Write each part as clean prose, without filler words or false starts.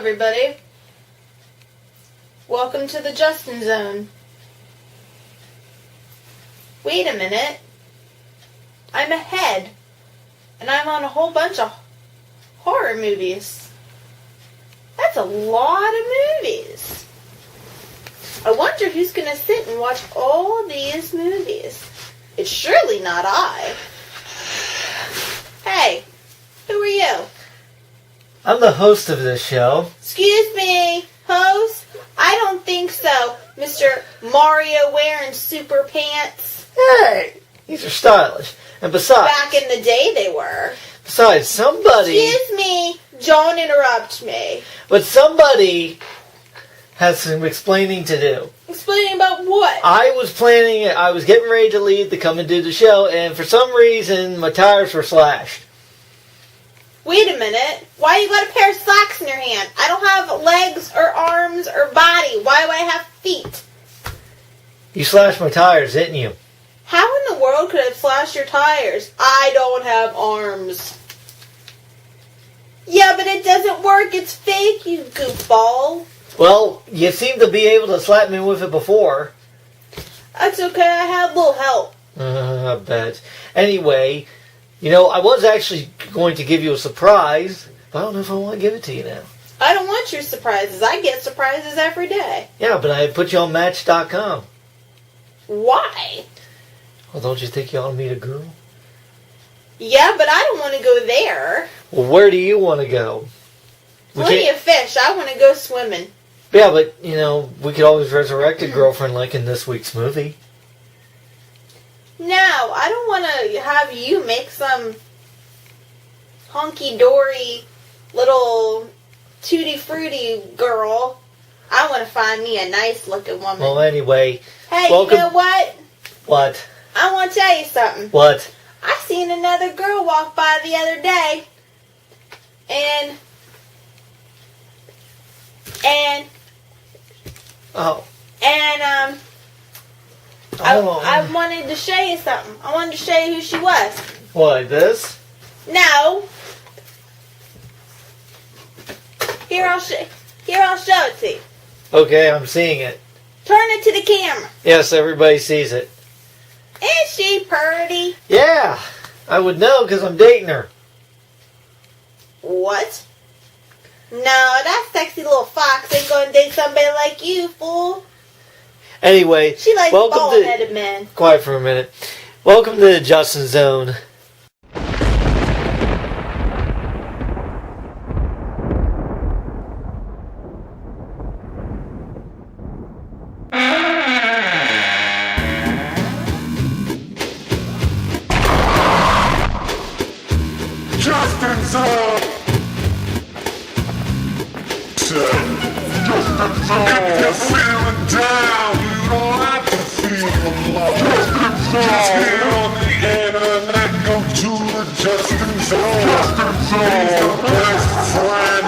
everybody. Welcome to the Justin Zone. Wait a minute. I'm ahead. And I'm on a whole bunch of horror movies. That's a lot of movies. I wonder who's going to sit and watch all these movies. It's surely not I. Hey, who are you? I'm the host of this show. Excuse me, host? I don't think so, Mr. Mario wearing super pants. Hey, these are stylish. And besides... Back in the day they were. Besides, somebody... Excuse me, don't interrupt me. But somebody has some explaining to do. Explaining about what? I was getting ready to leave to come and do the show, and for some reason, my tires were slashed. Wait a minute. Why you got a pair of slacks in your hand? I don't have legs or arms or body. Why would I have feet? You slashed my tires, didn't you? How in the world could I have slashed your tires? I don't have arms. Yeah, but it doesn't work. It's fake, you goofball. Well, you seem to be able to slap me with it before. That's okay. I had a little help. I bet. Anyway, you know, I was actually going to give you a surprise, but I don't know if I want to give it to you now. I don't want your surprises. I get surprises every day. Yeah, but I put you on Match.com. Why? Well, don't you think you ought to meet a girl? Yeah, but I don't want to go there. Well, where do you want to go? Plenty of fish. I want to go swimming. Yeah, but, you know, we could always resurrect a girlfriend like in this week's movie. No, I don't want to have you make some hunky-dory little tutti-frutti girl. I want to find me a nice-looking woman. Well, anyway. Hey, welcome. You know what? What? I want to tell you something. What? I seen another girl walk by the other day. I wanted to show you something. I wanted to show you who she was. What, this? No. Here, I'll show it to you. Okay, I'm seeing it. Turn it to the camera. Yes, everybody sees it. Is she pretty? Yeah, I would know because I'm dating her. What? No, that sexy little fox ain't gonna date somebody like you, fool. Anyway, she likes bald-headed men. Quiet for a minute. Welcome to the Justin Zone. Justin Zone. If you're feeling down, you don't have to feel alone. Just get on the internet, go to the Justin Zone. He's the best friend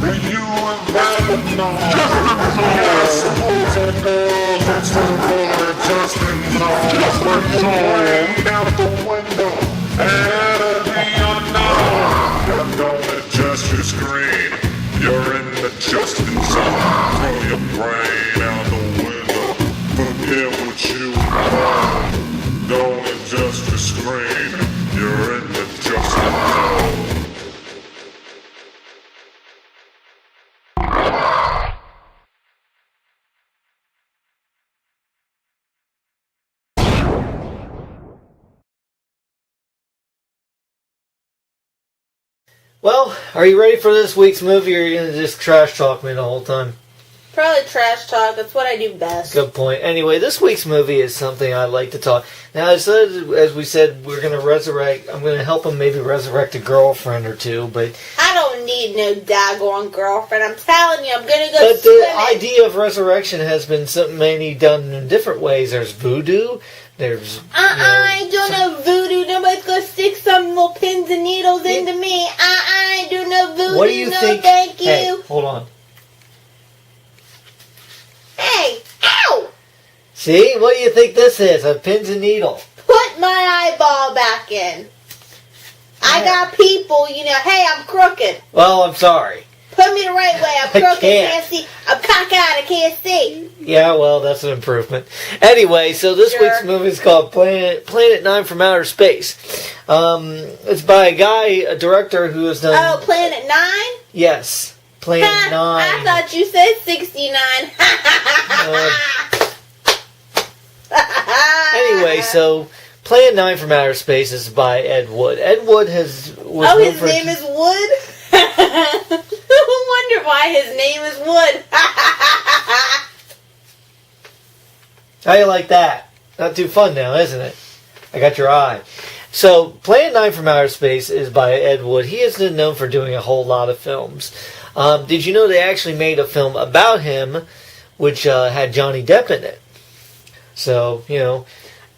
that you have ever known. Yes, boys and girls, it's the boy Justin Zone. Put your brain out the window and it'll be unknown. And don't adjust your screen. You're in the Justin Zone. Throw your brain out the window. Forget what you know. Don't adjust your screen. You're in the Justin Zone. Well, are you ready for this week's movie, or are you going to just trash talk me the whole time? Probably trash talk. That's what I do best. Good point. Anyway, this week's movie is something I like to talk. Now, as we said, we're going to resurrect. I'm going to help him maybe resurrect a girlfriend or two, but I don't need no daggone girlfriend. I'm telling you, I'm going to go But swimming. the idea of resurrection has been many done in different ways. There's voodoo. There's I ain't doing no voodoo. Nobody's gonna stick some little pins and needles into me. I ain't doing no voodoo. What do you think? Thank you. Hey, hold on. Hey, ow! See, what do you think this is? A pins and needle. Put my eyeball back in. I got people, hey, I'm crooked. Well, I'm sorry. Put me the right way. I'm crooked, can't see. I'm cockeyed, I can't see. Yeah, well, that's an improvement. Anyway, so this week's movie is called Planet 9 from Outer Space. It's by a director who has done... Oh, Planet 9? Yes, Planet 9. I thought you said 69. Anyway, so Planet 9 from Outer Space is by Ed Wood. Ed Wood his name is Wood? I wonder why his name is Wood. How you like that? Not too fun now, isn't it? I got your eye. So, Planet 9 from Outer Space is by Ed Wood. He has been known for doing a whole lot of films. Did you know they actually made a film about him, which had Johnny Depp in it? So, you know.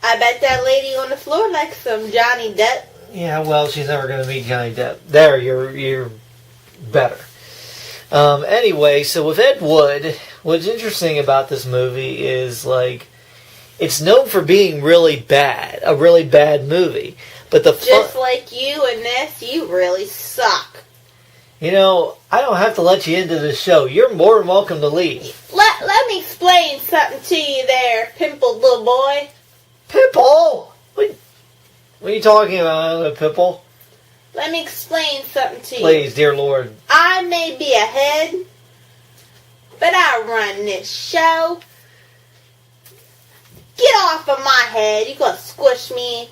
I bet that lady on the floor likes some Johnny Depp. Yeah, well, she's never going to meet Johnny Depp. There, you're better. Anyway, so with Ed Wood, what's interesting about this movie is, like, it's known for being really bad, a really bad movie. But just like you and this, you really suck. You know, I don't have to let you into this show. You're more than welcome to leave. Let me explain something to you there, pimpled little boy. Pimple? What are you talking about, Pimple? Let me explain something to you. Please, dear Lord. I may be a head, but I run this show. Get off of my head. You gonna squish me.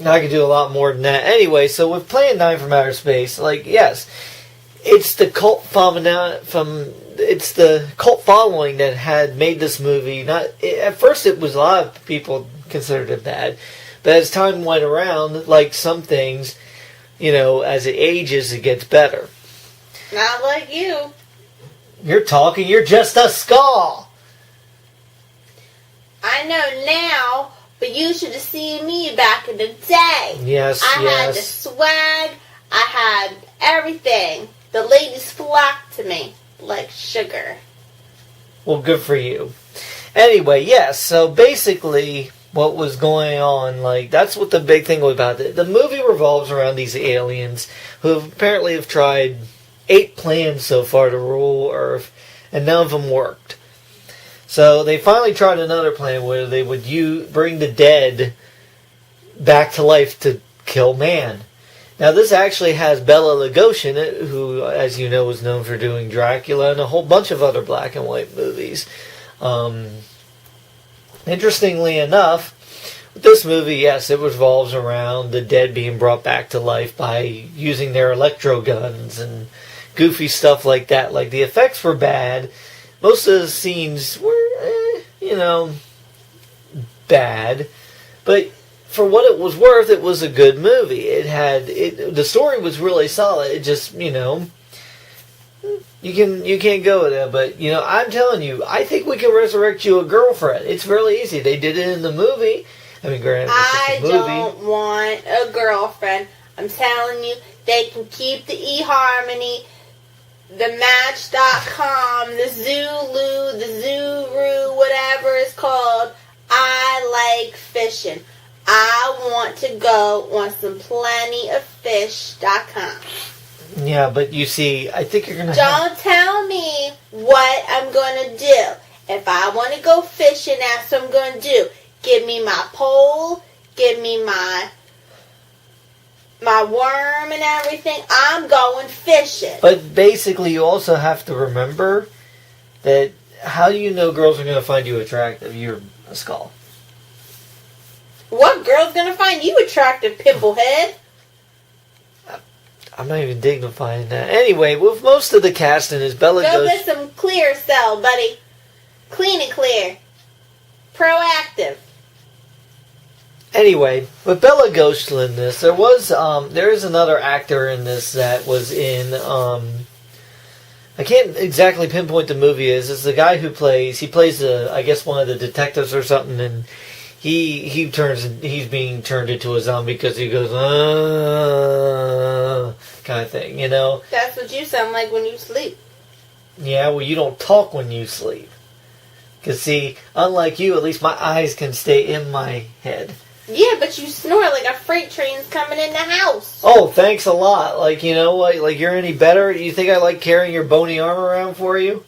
I could do a lot more than that. Anyway, so with Planet 9 from Outer Space, like, yes, it's the cult following that had made this movie. At first, it was a lot of people considered it bad, but as time went around, like some things, you know, as it ages, it gets better. Not like you. You're just a skull. I know now, but you should have seen me back in the day. Yes, I had the swag. I had everything. The ladies flocked to me like sugar. Well, good for you. Anyway, yes, so basically what was going on, like, that's what the big thing was about it. The movie revolves around these aliens who apparently have tried 8 plans so far to rule Earth, and none of them worked. So they finally tried another plan where they would bring the dead back to life to kill man. Now this actually has Bela Lugosi in it, who, as you know, was known for doing Dracula and a whole bunch of other black and white movies. Interestingly enough, with this movie, yes, it revolves around the dead being brought back to life by using their electro guns and goofy stuff like that. Like, the effects were bad. Most of the scenes were, bad. But for what it was worth, it was a good movie. The story was really solid. It just, you can't go with it. But, I'm telling you, I think we can resurrect you a girlfriend. It's really easy. They did it in the movie. I mean, granted, it's just a movie. I don't want a girlfriend. I'm telling you, they can keep the eHarmony, the Match.com, the Zulu, the Zuru, whatever it's called. I like fishing. I want to go on some plentyoffish.com. Yeah, but you see, I think you're going to Don't tell me what I'm going to do. If I want to go fishing, that's what I'm going to do. Give me my pole, give me my worm and everything. I'm going fishing. But basically, you also have to remember that how do you know girls are going to find you attractive? You're a skull. What girl's going to find you attractive, pimplehead? I'm not even dignifying that. Anyway, with most of the casting is Bela Go Lugosi. get some clear cell, buddy. Clean and clear. Proactive. Anyway, with Bela Lugosi in this, there is another actor in this that was in, I can't exactly pinpoint the movie is. It's the guy who plays I guess one of the detectives or something, and he's being turned into a zombie because he goes, kind of thing, That's what you sound like when you sleep. Yeah, well, you don't talk when you sleep. Because, see, unlike you, at least my eyes can stay in my head. Yeah, but you snore like a freight train's coming in the house. Oh, thanks a lot. Like, you know what? Like, you're any better? You think I like carrying your bony arm around for you?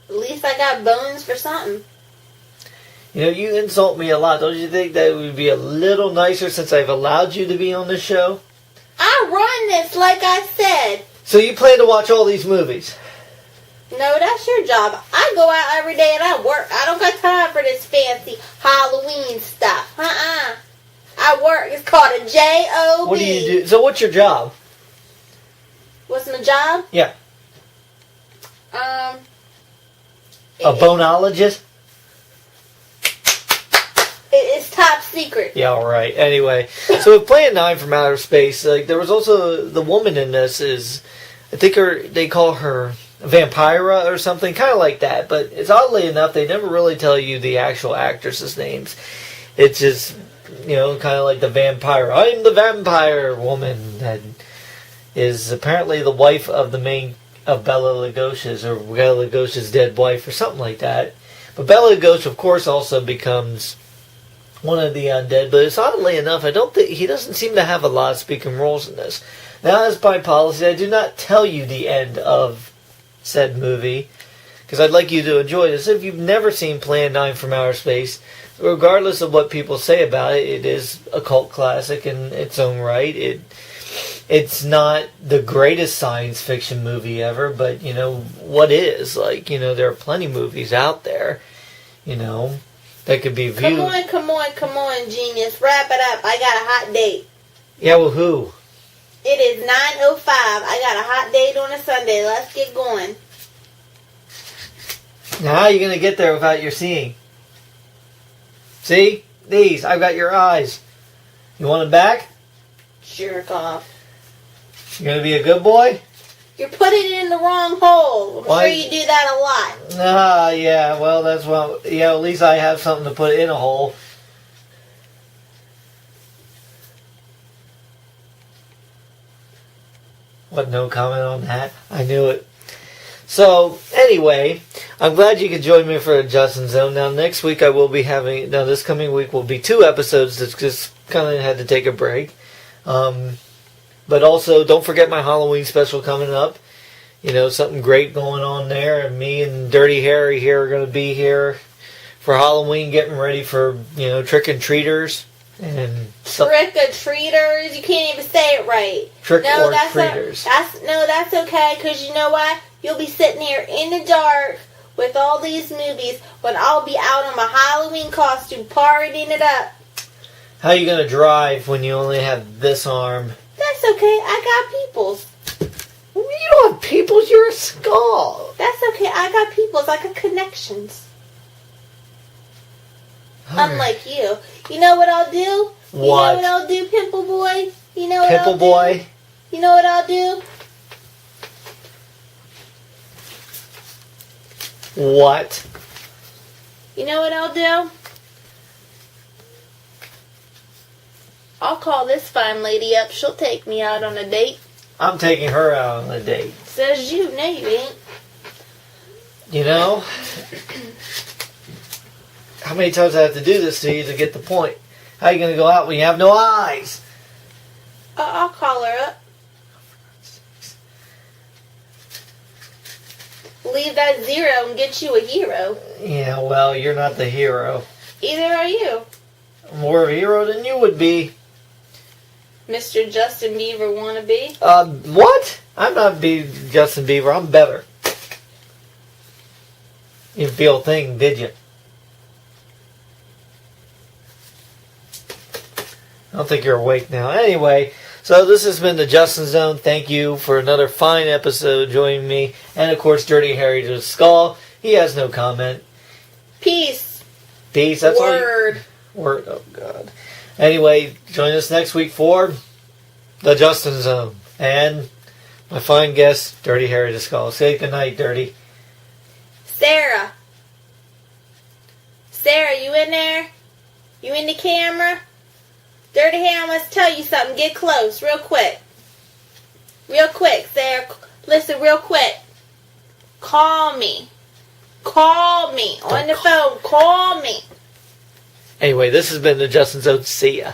At least I got bones for something. You know, you insult me a lot. Don't you think that would be a little nicer since I've allowed you to be on this show? I run this, like I said. So you plan to watch all these movies? No, that's your job. I go out every day and I work. I don't got time for this fancy Halloween stuff. I work. It's called a J-O-B. What do you do? So what's your job? What's my job? Yeah. Um... A bonologist? It's top secret. Yeah, all right. Anyway, so with Plan 9 from Outer Space, like there was also the woman in this is, I think they call her Vampira or something, kind of like that. But it's oddly enough, they never really tell you the actual actresses' names. It's just, you know, kind of like the vampire. I'm the vampire woman that is apparently the wife of the main of Bela Lugosi's, or Bela Lugosi's dead wife, or something like that. But Bela Lugosi, of course, also becomes one of the undead. But it's oddly enough, I don't think he doesn't seem to have a lot of speaking roles in this. Now, as by policy, I do not tell you the end of said movie because I'd like you to enjoy this. If you've never seen Plan 9 from Outer Space, regardless of what people say about it, it is a cult classic in its own right. It's not the greatest science fiction movie ever, but, you know, what is? Like, you know, there are plenty of movies out there, you know, that could be viewed. Come on, genius. Wrap it up. I got a hot date. Yeah, well, who? It is 9:05. I got a hot date on a Sunday. Let's get going. Now, how are you going to get there without your seeing? See? These. I've got your eyes. You want them back? Jerk off. You going to be a good boy? You're putting it in the wrong hole. I'm Why? sure you do that a lot. Ah, yeah, well, that's what... Yeah, at least I have something to put in a hole. What, no comment on that? I knew it. So, anyway, I'm glad you could join me for a Justin Zone. Now, next week I will be having... Now, this coming week will be 2 episodes that just kind of had to take a break. But also, don't forget my Halloween special coming up. You know, something great going on there. And me and Dirty Harry here are going to be here for Halloween, getting ready for, you know, trick-and-treaters. And Trick-or-treaters? You can't even say it right. Trick-or-treaters. That's okay, because you know what? You'll be sitting here in the dark with all these movies when I'll be out in my Halloween costume partying it up. How are you going to drive when you only have this arm? That's okay. I got peoples. You don't have peoples. You're a skull. That's okay. I got peoples. I got connections. All Unlike you. You know what I'll do? What? You know what I'll do, Pimple Boy? You know what Pimple I'll Boy? do? You know what I'll do? What? You know what I'll do? I'll call this fine lady up. She'll take me out on a date. I'm taking her out on a date. Says you. No, you ain't. You know? How many times I have to do this to you to get the point? How are you going to go out when you have no eyes? I'll call her up. Leave that 0 and get you a hero. Yeah, well, you're not the hero. Either are you. I'm more of a hero than you would be. Mr. Justin Bieber wannabe. What? I'm not Justin Bieber. I'm better. You didn't feel a thing, did you? I don't think you're awake now. Anyway, so this has been the Justin Zone. Thank you for another fine episode joining me. And, of course, Dirty Harry to the Skull. He has no comment. Peace. Peace. That's Word. Word. Oh, God. Anyway, join us next week for the Justin Zone. And my fine guest, Dirty Harry the Skull. Say goodnight, Dirty. Sarah. Sarah, you in there? You in the camera? Dirty Harry, I must tell you something. Get close, real quick. Real quick, Sarah. Listen, real quick. Call me. Call me. On the phone. Call me. Anyway, this has been the Justin Zone. See ya.